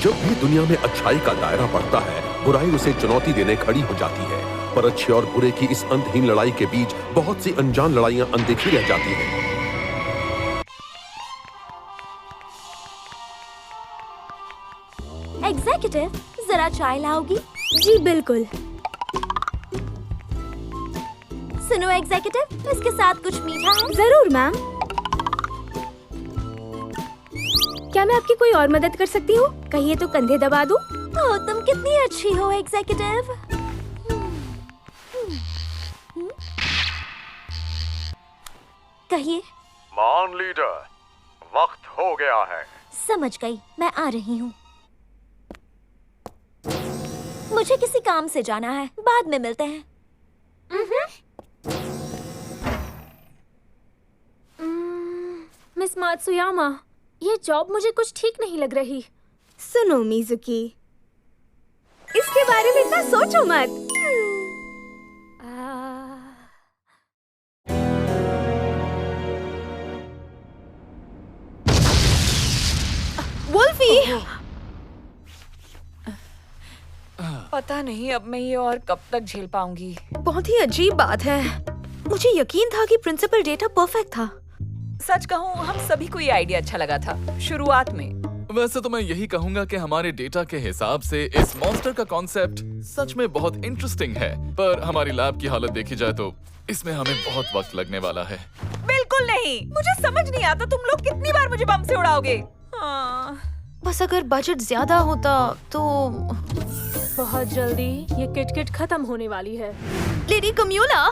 जब भी दुनिया में अच्छाई का दायरा बढ़ता है, बुराई उसे चुनौती देने खड़ी हो जाती है। पर अच्छे और बुरे की इस अंतहीन लड़ाई के बीच बहुत सी अनजान लड़ाइयां अनदेखी रह जाती हैं। एग्जीक्यूटिव, जरा चाय लाओगी? जी बिल्कुल। सुनो एग्जीक्यूटिव, इसके साथ कुछ मीठा है? जरूर मैम। क्या मैं आपकी कोई और मदद कर सकती हूँ? कहिए तो कंधे दबा दूँ? ओह, तुम कितनी अच्छी हो एग्जीक्यूटिव। कहिए। मान लीडर, वक्त हो गया है। समझ गई, मैं आ रही हूँ। मुझे किसी काम से जाना है, बाद में मिलते हैं। मिस मात्सुयामा, ये जॉब मुझे कुछ ठीक नहीं लग रही। सुनो मिजुकी, इसके बारे में इतना सोचो मत। वुल्फी! पता नहीं अब मैं ये और कब तक झेल पाऊंगी। बहुत ही अजीब बात है। मुझे यकीन था कि प्रिंसिपल डेटा परफेक्ट था। सच कहूँ, हम सभी को ये आइडिया अच्छा लगा था शुरुआत में। वैसे तो मैं यही कहूँगा कि हमारे डेटा के हिसाब से इस मॉन्स्टर का कॉन्सेप्ट सच में बहुत इंटरेस्टिंग है, पर हमारी लैब की हालत देखी जाए तो इसमें हमें बहुत वक्त लगने वाला है। बिल्कुल नहीं, मुझे समझ नहीं आता तुम लोग कितनी बार मुझे बम से उड़ाओगे। बस अगर बजट ज्यादा होता तो। बहुत जल्दी ये किटकिट खत्म होने वाली है। लेडी कम्यूला,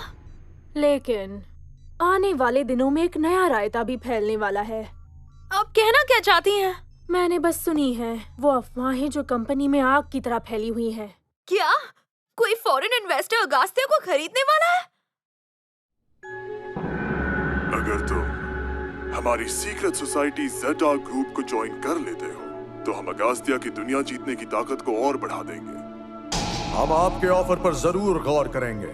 लेकिन आने वाले दिनों में एक नया रायता भी फैलने वाला है। आप कहना क्या चाहती हैं? मैंने बस सुनी है वो अफवाहें जो कंपनी में आग की तरह फैली हुई हैं। क्या कोई फॉरेन इन्वेस्टर अगास्तिया को खरीदने वाला है? अगर तुम हमारी सीक्रेट सोसाइटी ज़ेटा ग्रुप को ज्वाइन कर लेते हो तो हम अगास्तिया की दुनिया जीतने की ताकत को और बढ़ा देंगे। हम आपके ऑफर पर जरूर गौर करेंगे।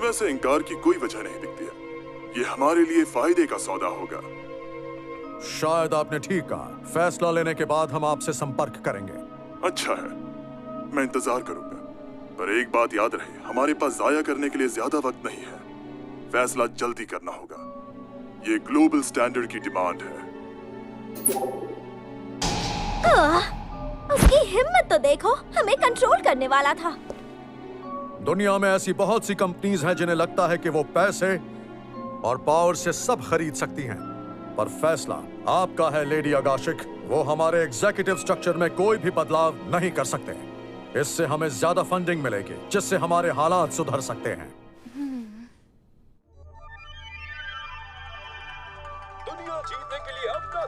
वैसे इंकार की कोई वजह नहीं दिखती है। ये हमारे लिए फायदे का सौदा होगा। शायद आपने ठीक कहा। फैसला लेने के बाद हम आपसे संपर्क करेंगे। अच्छा है, मैं इंतजार करूंगा। पर एक बात याद रहे, हमारे पास जाया करने के लिए ज्यादा वक्त नहीं है। फैसला जल्दी करना होगा। ये ग्लोबल स्टैंडर्ड की डिमांड है। उसकी हिम्मत तो देखो, हमें कंट्रोल करने वाला था। दुनिया में ऐसी बहुत सी कंपनीज हैं जिन्हें लगता है कि वो पैसे और पावर से सब खरीद सकती हैं, पर फैसला आपका है लेडी अगाशिक। वो हमारे एग्जीक्यूटिव स्ट्रक्चर में कोई भी बदलाव नहीं कर सकते। इससे हमें ज्यादा फंडिंग मिलेगी, जिससे हमारे हालात सुधर सकते हैं।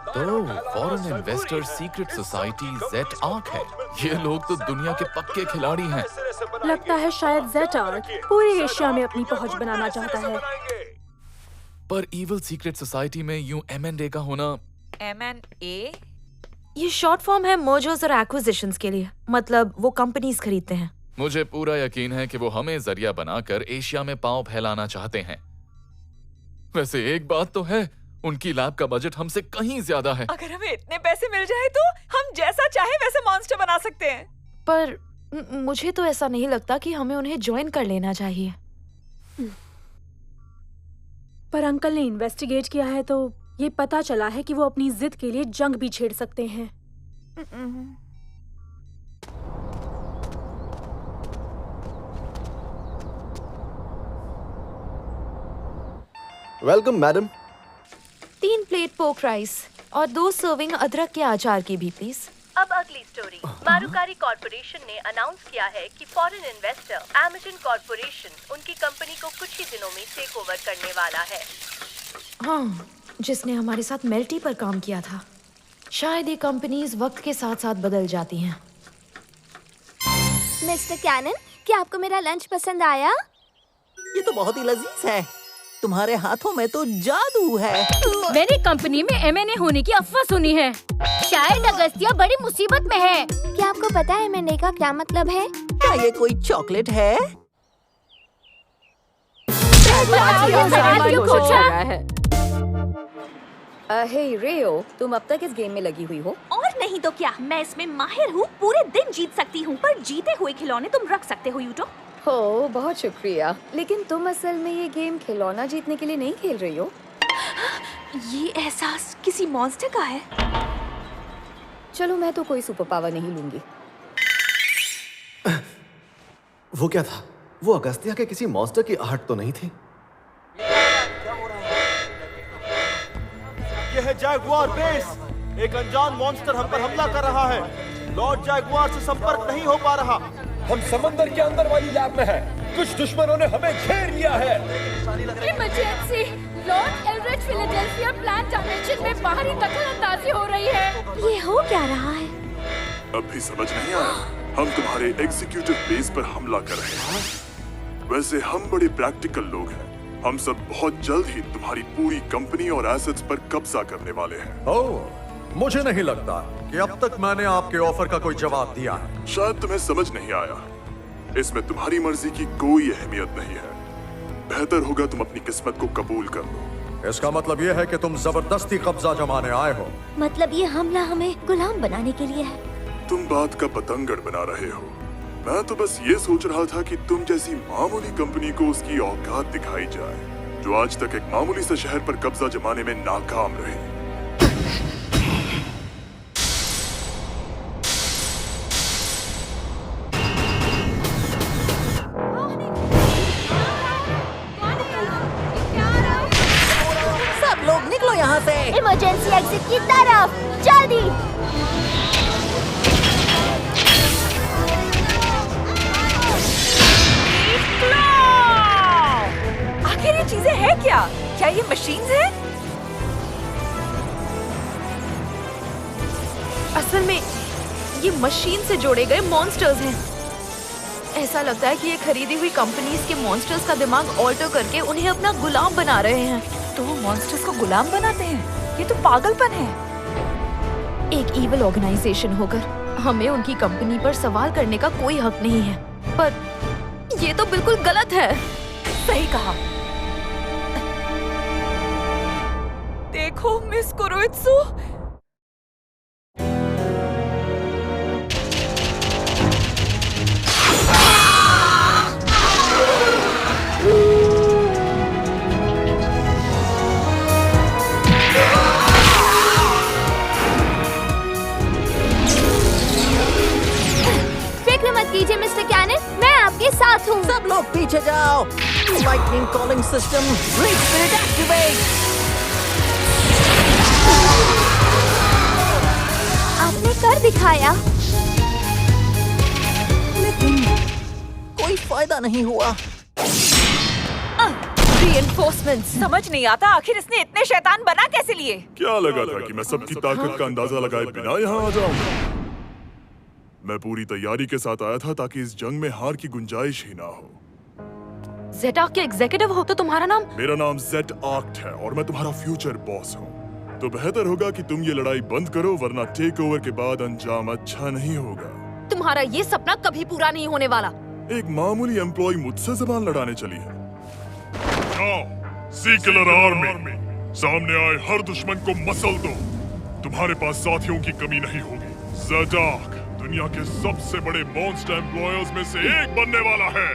तो foreign investor secret society jet arc है। ये लोग तो दुनिया के पक्के खिलाड़ी हैं। लगता है शायद जेट आर्क पूरे एशिया में अपनी पहुंच बनाना चाहता है। पर इविल सीक्रेट सोसाइटी में यूं M&A का होना। M&A? ये शॉर्ट फॉर्म है मर्जर्स और एक्विजिशंस के लिए। मतलब वो कंपनीज खरीदते हैं। मुझे पूरा यकीन है कि वो हमें जरिया बनाकर एशिया में पांव फैलाना चाहते हैं। वैसे एक बात तो है, उनकी लैब का बजट हमसे कहीं ज्यादा है। अगर हमें इतने पैसे मिल जाए तो हम जैसा चाहे वैसे मॉन्स्टर बना सकते हैं। पर मुझे तो ऐसा नहीं लगता कि हमें उन्हें ज्वाइन कर लेना चाहिए। पर अंकल ने इन्वेस्टिगेट किया है तो ये पता चला है कि वो अपनी जिद के लिए जंग भी छेड़ सकते हैं। Welcome madam. 3 plate pork rice और 2 सर्विंग अदरक के अचार की भी प्लीज। अब अगली स्टोरी। मारुकारी कॉर्पोरेशन ने अनाउंस किया है कि फॉरेन इन्वेस्टर अमेजन कॉर्पोरेशन उनकी कंपनी को कुछ ही दिनों में टेक ओवर करने वाला है। हाँ, जिसने हमारे साथ मेल्टी पर काम किया था। शायद ये कंपनीज वक्त के साथ साथ बदल जाती हैं। मिस्टर कैनन, क्या आपको मेरा लंच पसंद आया? ये तो बहुत ही लजीज है। तुम्हारे हाथों में तो जादू है। मेरी कंपनी में M&A होने की अफवाह सुनी है। शायद अगस्तिया बड़ी मुसीबत में है। क्या आपको पता है M&A का क्या मतलब है? क्या ये कोई चॉकलेट है? हे रेयो, तुम अब तक इस गेम में लगी हुई हो? और नहीं तो क्या, मैं इसमें माहिर हूँ, पूरे दिन जीत सकती हूँ। पर जीते हुए खिलौने तुम रख सकते हो यूटो। हो, बहुत शुक्रिया। लेकिन तुम असल में ये गेम खिलौना जीतने के लिए नहीं खेल रही हो। ये एहसास किसी मॉन्स्टर का है। चलो, मैं तो कोई सुपर पावर नहीं लूंगी। वो क्या था? वो अगस्त्या के किसी मॉन्स्टर की आहट तो नहीं थी? ये है जैगुआर बेस। एक अनजान मॉन्स्टर हम पर हमला कर रहा है। लॉर्ड जैगुआर से संपर्क नहीं हो पा रहा। हम समंदर के अंदर वाली लैब में हैं। कुछ दुश्मनों ने हमें घेर लिया है। Emergency! Lord Aldrich Philadelphia plant dimension में बाहरी दखल-अंदाजी हो रही है। ये हो क्या रहा है? अब भी समझ नहीं आया? हम तुम्हारे एग्जीक्यूटिव बेस पर हमला कर रहे हैं। वैसे हम बड़े प्रैक्टिकल लोग हैं। हम सब बहुत जल्द ही तुम्हारी पूरी कंपनी और एसेट्स पर कब्जा करने वाले हैं। ओह, मुझे नहीं लगता कि अब तक मैंने आपके ऑफर का कोई जवाब दिया है। शायद तुम्हें समझ नहीं आया। इसमें तुम्हारी मर्जी की कोई अहमियत नहीं है। बेहतर होगा तुम अपनी किस्मत को कबूल कर लो। इसका मतलब यह है कि तुम जबरदस्ती कब्जा जमाने आए हो। मतलब ये हमला हमें गुलाम बनाने के लिए है। तुम बात का पतंगड़ बना रहे हो। मैं तो बस ये सोच रहा था कि तुम जैसी मामूली कंपनी को उसकी औकात दिखाई जाए, जो आज तक एक मामूली से शहर पर कब्जा जमाने में नाकाम रही। सब लोग निकलो यहाँ से। इमरजेंसी एग्जिट की तरफ, जल्दी! आखिर ये चीजें हैं क्या? क्या ये मशीन्स हैं? असल में ये मशीन से जोड़े गए मॉन्स्टर्स हैं। ऐसा लगता है कि ये खरीदी हुई कंपनीज के मॉन्स्टर्स का दिमाग ऑल्टर करके उन्हें अपना गुलाम बना रहे हैं। तो वो मॉन्स्टर्स को गुलाम बनाते हैं? ये तो पागलपन है। एक ईवल ऑर्गेनाइजेशन होकर हमें उनकी कंपनी पर सवाल करने का कोई हक नहीं है, पर ये तो बिल्कुल गलत है। सही कहा। देखो मिस कुरोइत्सु, फिक्र मत कीजिए मिस्टर कैनन, मैं आपके साथ हूँ। सब लोग पीछे जाओ। Lightning calling system, great spirit activate. आपने कर दिखाया। लेकिन कोई फायदा नहीं हुआ। रीइंफोर्समेंट्स। समझ नहीं आता आखिर इसने इतने शैतान बना कैसे लिए? क्या लगा था कि मैं सबकी ताकत का अंदाजा लगाए बिना यहाँ आ जाऊंगा? मैं पूरी तैयारी के साथ आया था ताकि इस जंग में हार की गुंजाइश ही ना हो। ज़ेटार्क के एग्जीक्यूटिव हो तो तुम्हारा नाम? मेरा नाम ज़ेटार्क है और मैं तुम्हारा फ्यूचर बॉस हूँ। तो बेहतर होगा कि तुम ये लड़ाई बंद करो, वरना टेक ओवर के बाद अंजाम अच्छा नहीं होगा। तुम्हारा ये सपना कभी पूरा नहीं होने वाला। एक मामूली एम्प्लॉय मुझसे ज़बान लड़ाने चली है। सीकलर आर्मी, सामने आए हर दुश्मन को मसल दो। तुम्हारे पास साथियों की कमी नहीं होगी। ज़ेटार्क दुनिया के सबसे बड़े मॉन्स्टर एम्प्लॉयर्स में से एक बनने वाला है।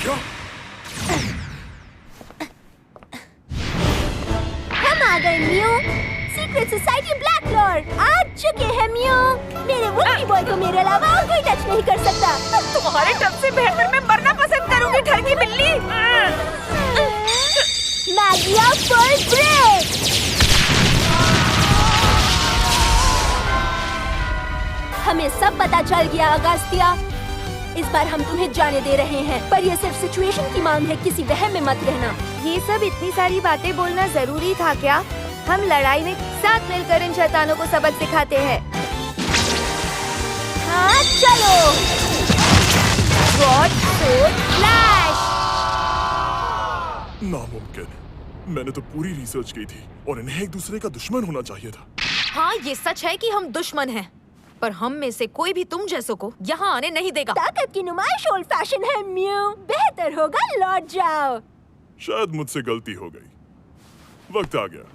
क्या? हम आ गए Mu. Secret society black lord आ चुके हैं म्यू। मेरे वुल्फी बॉय को मेरे अलावा और कोई टच नहीं कर सकता। तुम्हारे टच से बेहतर मैं मरना पसंद करूंगी, घर की बिल्ली। मैगिया फुल ब्रेक। हमें सब पता चल गया अगस्त्या। इस बार हम तुम्हें जाने दे रहे हैं, पर यह सिर्फ सिचुएशन की मांग है, किसी वहम में मत रहना। ये सब इतनी सारी बातें बोलना जरूरी था क्या? हम लड़ाई में साथ मिलकर इन शैतानों को सबक सिखाते हैं। हाँ चलो। गॉड सोड फ्लैश। नामुमकिन। मैंने तो पूरी रिसर्च की थी और इन्हें एक दूसरे का दुश्मन होना चाहिए था। हाँ, ये सच है कि हम दुश्मन हैं, पर हम में से कोई भी तुम जैसों को यहाँ आने नहीं देगा। ताकत की नुमाइश ओल्ड फैशन है म्यू। बेहतर होगा लौट जाओ। शायद मुझसे गलती हो गई। वक्त आ गया।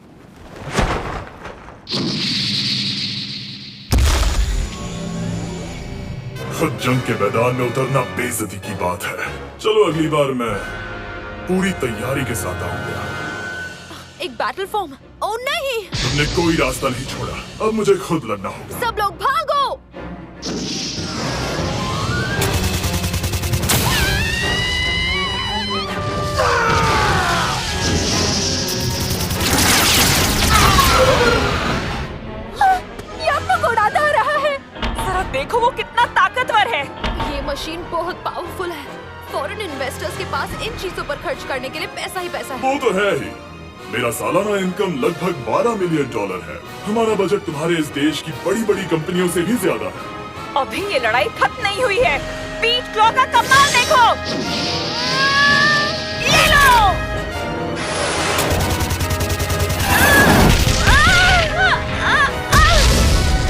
खुद जंग के मैदान में उतरना बेइज्जती की बात है। चलो अगली बार मैं पूरी तैयारी के साथ आऊंगा। एक बैटल फॉर्म। ओह नहीं, तुमने कोई रास्ता नहीं छोड़ा। अब मुझे खुद लड़ना होगा। सब लोग भागो। ये आपको उड़ा दे रहा है। जरा देखो वो कितना ताकतवर है। ये मशीन बहुत पावरफुल है। फॉरेन इन्वेस्टर्स के पास इन चीजों पर खर्च करने के लिए पैसा ही पैसा है। वो तो है ही। मेरा सालाना इनकम लगभग $12 मिलियन है। हमारा बजट तुम्हारे इस देश की बड़ी बड़ी कंपनियों से भी ज्यादा है। अभी ये लड़ाई खत्म नहीं हुई है। पीट क्लॉ का कमाल देखो। ले लो।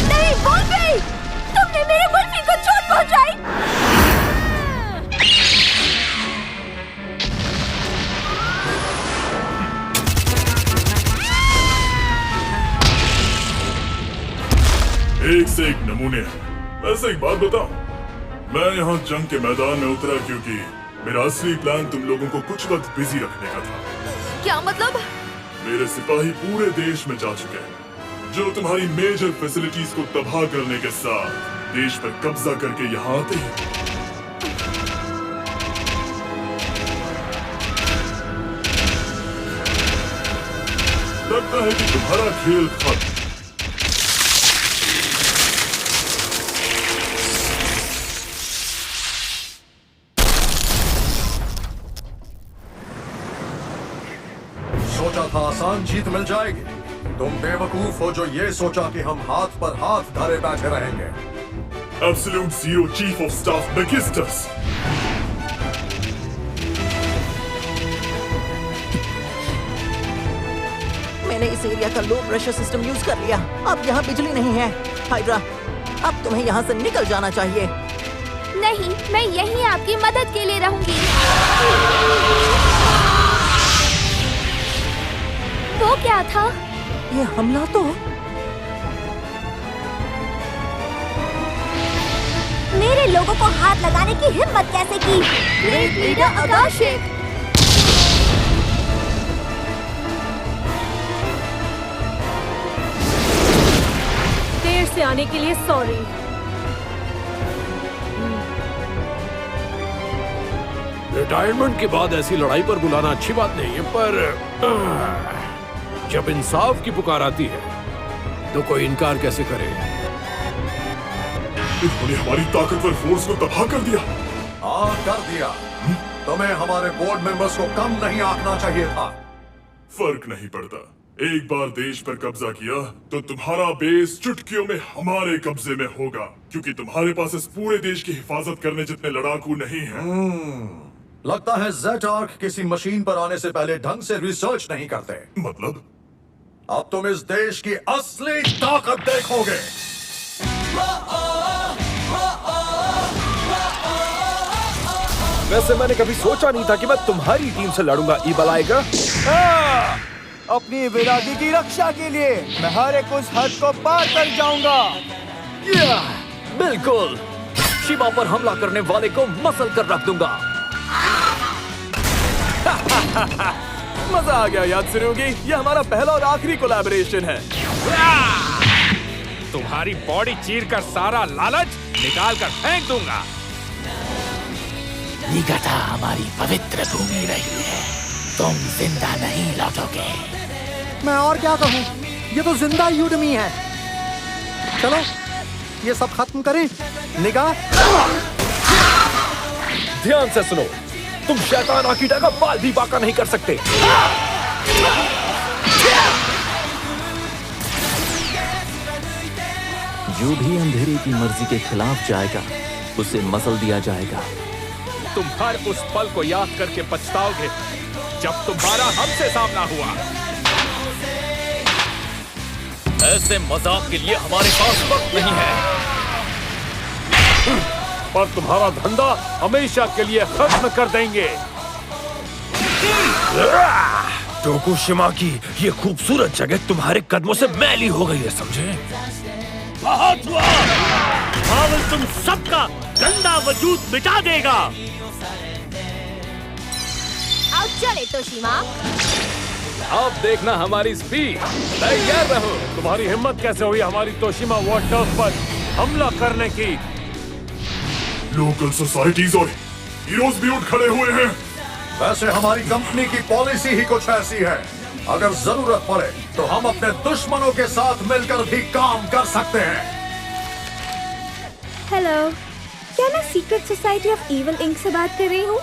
नहीं वुल्फी, तुमने मेरे वुल्फी को चोट पहुंचाई। एक से एक नमूने हैं। वैसे एक बात बताऊं, मैं यहाँ जंग के मैदान में उतरा क्योंकि मेरा असली प्लान तुम लोगों को कुछ वक्त बिजी रखने का था। क्या मतलब? मेरे सिपाही पूरे देश में जा चुके हैं, जो तुम्हारी मेजर फैसिलिटीज को तबाह करने के साथ देश पर कब्जा करके यहाँ आते हैं। लगता है कि तुम्हारा खेल खत्म। सोचा था आसान जीत मिल जाएगी। तुम बेवकूफ हो जो ये सोचा कि हम हाथ पर हाथ धरे बैठे रहेंगे। Absolute Zero Chief of Staff Megistus। मैंने इस एरिया का लो प्रेशर सिस्टम यूज कर लिया। अब यहाँ बिजली नहीं है। हाइड्रा, अब तुम्हें यहाँ से निकल जाना चाहिए। नहीं, मैं यहीं आपकी मदद के लिए रहूंगी। वो क्या था? ये हमला तो मेरे लोगों को हाथ लगाने की हिम्मत कैसे की? Great leader अगाशिक। देर से आने के लिए सॉरी। रिटायरमेंट के बाद ऐसी लड़ाई पर बुलाना अच्छी बात नहीं है, पर जब इंसाफ की पुकार आती है तो कोई इनकार कैसे करे? इन्होंने हमारी ताकतवर फोर्स को तबाह कर दिया। हाँ, कर दिया। तुम्हें हमारे बोर्ड मेंबर्स को कम नहीं आंकना चाहिए था। फर्क नहीं पड़ता। एक बार देश पर कब्जा किया तो तुम्हारा बेस चुटकियों में हमारे कब्जे में होगा, क्योंकि तुम्हारे पास इस पूरे देश की हिफाजत करने जितने लड़ाकू नहीं हैं। लगता है ज़ेटार्क किसी मशीन पर आने से पहले ढंग से रिसर्च नहीं करते। मतलब? अब तुम इस देश की असली ताकत देखोगे। वैसे मैंने कभी सोचा नहीं था कि मैं तुम्हारी टीम से लड़ूंगा, ईबल आएगा। अपनी विरागी की रक्षा के लिए मैं हर एक उस हद को पार कर जाऊंगा। बिल्कुल, शिवा पर हमला करने वाले को मसल कर रख दूंगा। मजा आ गया यात्सुरुगी। ये हमारा पहला और आखिरी कोलैबोरेशन है। तुम्हारी बॉडी चीर कर सारा लालच निकाल कर फेंक दूंगा। निगता हमारी पवित्र भूमि रही है, तुम जिंदा नहीं लौटोगे। मैं और क्या कहूँ, ये तो जिंदा यूडमी है। चलो ये सब खत्म करें। निगाह, ध्यान से सुनो, तुम शैतान आकीटा का बाल भी बाका नहीं कर सकते। जो भी अंधेरे की मर्जी के खिलाफ जाएगा उसे मसल दिया जाएगा। तुम हर उस पल को याद करके पछताओगे जब तुम्हारा हमसे सामना हुआ। ऐसे मजाक के लिए हमारे पास वक्त नहीं है। पर तुम्हारा धंधा हमेशा के लिए खत्म कर देंगे। टोकुशिमा की ये खूबसूरत जगह तुम्हारे कदमों से मैली हो गई है, समझे? बहुत हुआ। पावल तुम सबका गंदा वजूद मिटा देगा। आओ चले तोशिमा। अब देखना हमारी स्पीड। तैयार रहो। तुम्हारी हिम्मत कैसे हुई हमारी तोशिमा वाटर्स पर हमला करने की? लोकल सोसाइटीज और हीरोज भी उठ खड़े हुए हैं। वैसे हमारी कंपनी की पॉलिसी ही कुछ ऐसी है, अगर जरूरत पड़े तो हम अपने दुश्मनों के साथ मिलकर भी काम कर सकते हैं। हेलो, क्या मैं Secret Society of Evil Inc से बात कर रही हूँ?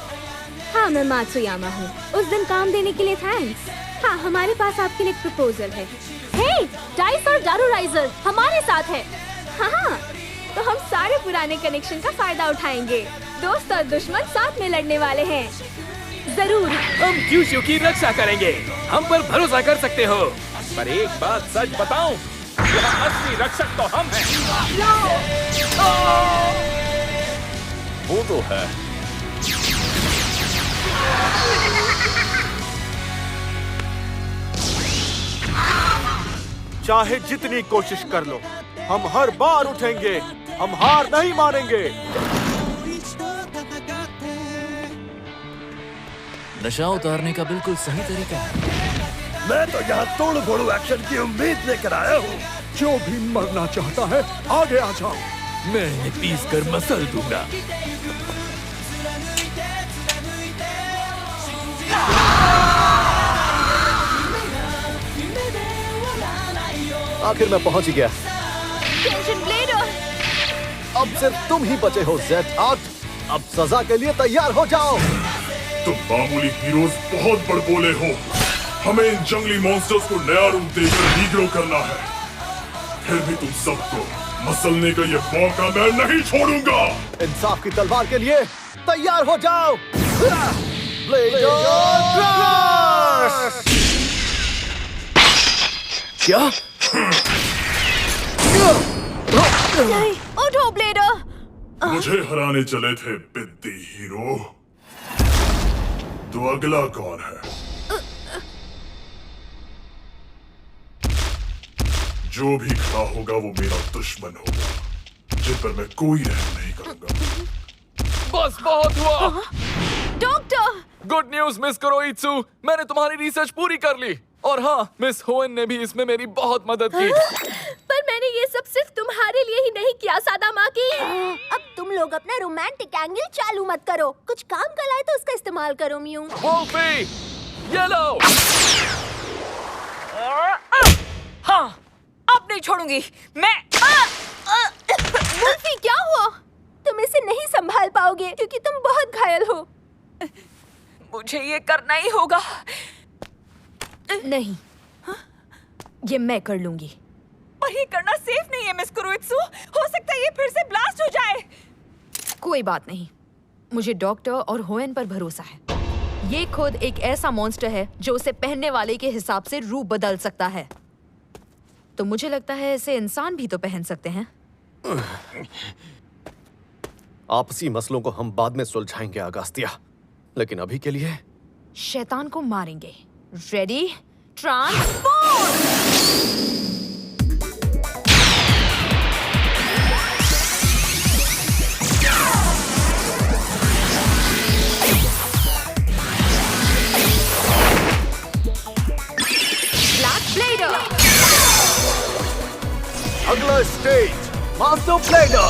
हाँ, मैं मात्सुयामा हूँ। उस दिन काम देने के लिए थैंक्स। हाँ, हमारे पास आपके लिए एक प्रपोजल है। हे, डाइस और दारूराइजर हमारे साथ है। हाँ, तो हम सारे पुराने कनेक्शन का फायदा उठाएंगे। दोस्त और दुश्मन साथ में लड़ने वाले हैं। जरूर। हम क्यूशू की रक्षा करेंगे, हम पर भरोसा कर सकते हो। पर एक बात सच बताऊं, यहाँ असली रक्षक तो हम हैं। वो तो है। चाहे जितनी कोशिश कर लो, हम हर बार उठेंगे, हम हार नहीं मानेंगे। नशा उतारने का बिल्कुल सही तरीका है। मैं तो यहाँ तोड़ फोड़ एक्शन की उम्मीद लेकर आया हूँ। जो भी मरना चाहता है आगे आ जाओ, मैं इन्हें पीस कर मसल दूंगा। आखिर मैं पहुंच गया। Tension bladder. अब सिर्फ तुम ही बचे हो Z8। अब सजा के लिए तैयार हो जाओ। तुम मामूली हीरोज बहुत बड़बोले हो। हमें इन जंगली मॉन्स्टर्स को नया रूप देकर हीरो करना है। फिर भी तुम सबको मसलने का ये मौका मैं नहीं छोड़ूंगा। इंसाफ की तलवार के लिए तैयार हो जाओ। क्या? नहीं, उठो ब्लेडर। मुझे हराने चले थे बिद्दी हीरो। तो अगला कौन है? जो भी खड़ा होगा वो मेरा दुश्मन होगा, जिन पर मैं कोई रहम नहीं करूंगा। बस बहुत हुआ। डॉक्टर! गुड न्यूज़ मिस कुरोइत्सु, मैंने तुम्हारी रिसर्च पूरी कर ली। और हाँ, मिस होएन ने भी इसमें मेरी बहुत मदद की। पर मैंने ये सब सिर्फ तुम्हारे लिए ही नहीं किया, सादामाकी। अब तुम लोग अपना रोमांटिक एंगल चालू मत करो। कुछ काम का लाए तो उसका इस्तेमाल करो म्यू। वोल्फी, येलो। हाँ, अब नहीं छोड़ूंगी मैं। वोल्फी, क्या हुआ? तुम इसे नहीं संभाल पाओगे क्योंकि तुम बहुत घायल हो। मुझे ये करना ही होगा। नहीं, ये मैं कर लूंगी। और ये करना सेफ नहीं है मिस कुरोइत्सु। हो सकता है ये फिर से ब्लास्ट हो जाए। कोई बात नहीं, मुझे डॉक्टर और होएन पर भरोसा है। ये खुद एक ऐसा मॉन्स्टर है जो उसे पहनने वाले के हिसाब से रूप बदल सकता है। तो मुझे लगता है इसे इंसान भी तो पहन सकते हैं। आपसी मसलों को हम बाद में सुलझाएंगे अगास्तिया, लेकिन अभी के लिए शैतान को मारेंगे। Ready, transform! Black blader. अगला stage master blader.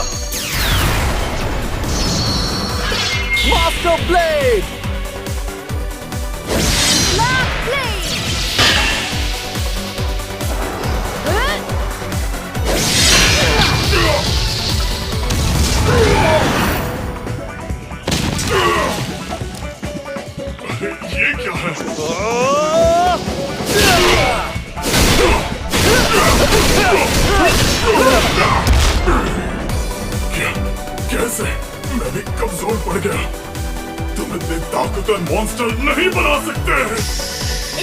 Master blade. Black blade. ये क्या है? कैसे? मैं भी कमजोर पड़ गया। तुम इतने ताकतवर मॉन्स्टर नहीं बना सकते।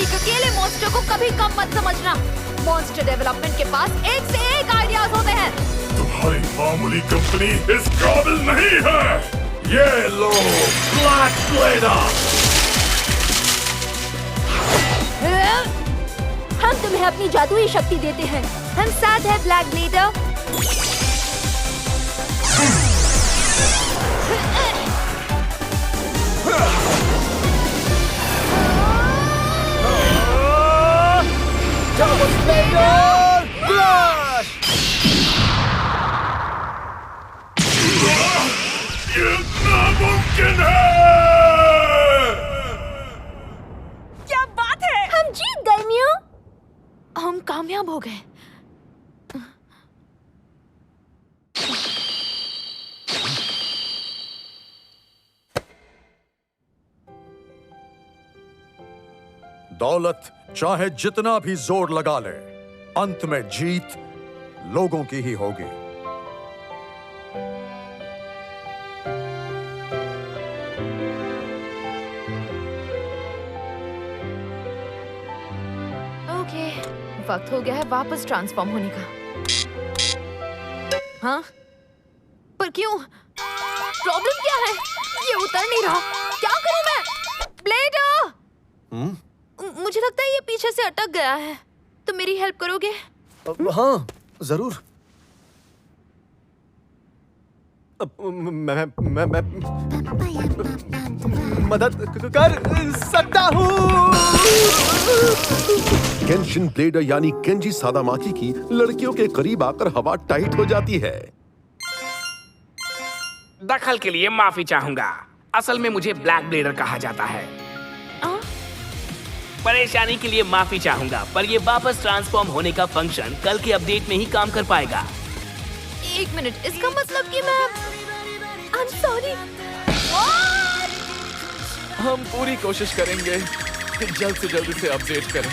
एक अकेले मॉन्स्टर को कभी कम मत समझना। मॉन्स्टर डेवलपमेंट के पास एक से एक आइडियाज होते हैं। तुम्हारी मामूली कंपनी इस काबिल नहीं है। ये लो ब्लैक ब्लेडर। हम तुम्हें अपनी जादुई शक्ति देते हैं। हम साथ हैं ब्लैक ब्लेडर। ये नामुमकिन है। क्या बात है? हम जीत गए म्यू। हम कामयाब हो गए। दौलत चाहे जितना भी जोर लगा ले, अंत में जीत लोगों की ही होगी। ओके, वक्त हो गया है वापस ट्रांसफॉर्म होने का। हाँ? पर क्यों? प्रॉब्लम क्या है? ये उतर नहीं रहा। क्या करूं मैं? ब्लेडर! मुझे लगता है ये पीछे से अटक गया है। तुम मेरी हेल्प करोगे? हाँ, जरूर। मैं मदद कर सकता हूँ। केंशिन ब्लेडर यानी केंजी सादामाकी की लड़कियों के करीब आकर हवा टाइट हो जाती है। दखल के लिए माफी चाहूंगा। असल में मुझे ब्लैक ब्लेडर कहा जाता है। परेशानी के लिए माफी चाहूंगा, पर ये वापस ट्रांसफॉर्म होने का फंक्शन कल के अपडेट में ही काम कर पाएगा। एक मिनट, इसका मतलब कि मैं I'm sorry। हम पूरी कोशिश करेंगे कि जल्द से जल्द इसे अपडेट करें।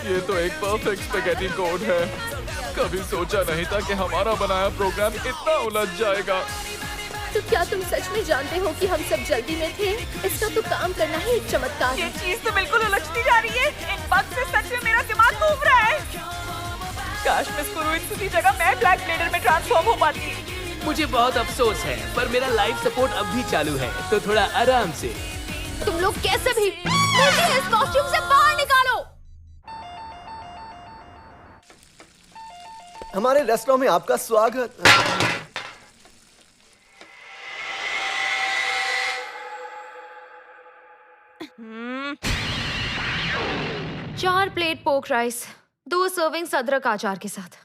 ये तो एक परफेक्ट स्पैगेटी कोड है। कभी सोचा नहीं था कि हमारा बनाया प्रोग्राम इतना उलझ जाएगा। तो क्या तुम सच में जानते हो कि हम सब जल्दी में थे? इसका तो काम करना ही एक चमत्कार है। ये चीज तो बिल्कुल उलझती जा रही है। इन बग से सच में मेरा दिमाग घूम रहा है। काश मिस कुरुइत्सु की जगह मैं ब्लैक ब्लेडर में ट्रांसफॉर्म हो पाती। मुझे बहुत अफसोस है, पर मेरा लाइफ सपोर्ट अब भी चालू है, तो थोड़ा आराम से। तुम लोग कैसे भी मुझे इस कॉस्ट्यूम से बाहर निकालो। हमारे रेस्टोरेंट में आपका स्वागत। 4 प्लेट पोर्क राइस, 2 सर्विंग्स अदरक अचार के साथ।